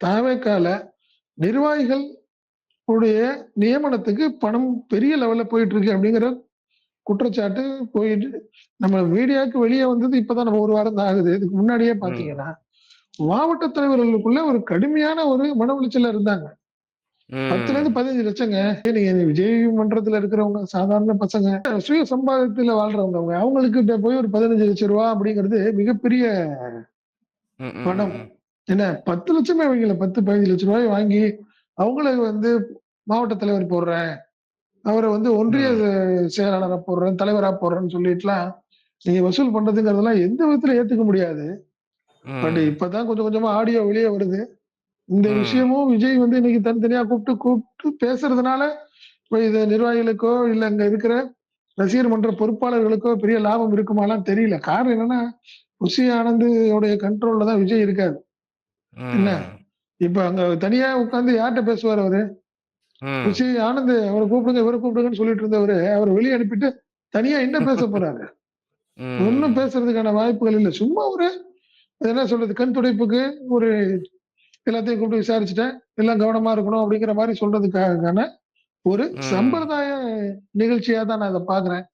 தாவேக்கால நிர்வாகிகள் உடைய நியமனத்துக்கு பணம் பெரிய லெவல்ல போயிட்டு இருக்கு அப்படிங்கிற குற்றச்சாட்டு போயிட்டு நம்ம மீடியாவுக்கு வெளியே வந்தது இப்பதான் நம்ம ஒரு வாரம் தான் ஆகுது. இதுக்கு முன்னாடியே ம். பாத்தீங்கன்னா, மாவட்ட தலைவர்களுக்குள்ள ஒரு கடுமையான ஒரு மன உளைச்சல்ல இருந்தாங்க. 10லருந்து ம். 15 லட்சங்க. நீங்க விஜய் மன்றத்துல இருக்கிறவங்க சாதாரண பசங்க. சுய சம்பாதத்துல வாழ்றவங்க அவங்க. அவங்களுக்கு போய் ஒரு 15 லட்சம் ரூபாய் அப்படிங்கிறது மிகப்பெரிய ம், ம், ம், பணம். ம். என்ன 10 லட்சமே வைங்களேன். 10, 15 லட்சம் ரூபாய் வாங்கி, அவங்கள வந்து மாவட்ட தலைவர் போடுறேன். அவர வந்து ஒன்றிய ம். செயலாளரா போடுறேன், தலைவரா போடுறேன்னு சொல்லிட்டுலாம், நீங்க வசூல் பண்றதுங்கிறதெல்லாம் எந்த விதத்திலும் ஏத்துக்க முடியாது. பட் ம். இப்பதான் கொஞ்சம் கொஞ்சமா ஆடியோ வெளிய வருது. இந்த ம். விஷயமும் விஜய் வந்து இன்னைக்கு தனித்தனியா கூப்பிட்டு பேசுறதுனால, இப்ப இது நிர்வாகிகளுக்கோ, இல்ல அங்க இருக்கிற ரசிகர் மன்ற பொறுப்பாளர்களுக்கோ பெரிய லாபம் இருக்குமாலாம் தெரியல. காரணம் என்னன்னா, புஷி ஆனந்த் உடைய கண்ட்ரோல்ல தான் விஜய் இருக்காரு. என்ன? ம். இப்ப அங்க தனியா உட்கார்ந்து யார்ட்ட பேசுவாரு அவரு? ம். புஷி ஆனந்த் அவர கூப்பிடுங்க, இவர கூப்பிடுங்கன்னு சொல்லிட்டு இருந்தவரு, அவர வெளிய அனுப்பிட்டு தனியா என்ன பேச போறாரு? ஒண்ணும் ம். பேசுறதுக்கான வாய்ப்புகள் இல்ல. சும்மா ஒரு என்ன சொல்றது? கண் துடைப்புக்கு ஒரு எல்லாத்தையும் கூப்பிட்டு விசாரிச்சுட்டேன். எல்லாம் கவனமா இருக்கணும் அப்படிங்கிற மாரி சொல்றதுக்கான ஒரு ம். சம்பிரதாய நிகழ்ச்சியா தான் நான் இத பார்க்குறேன்.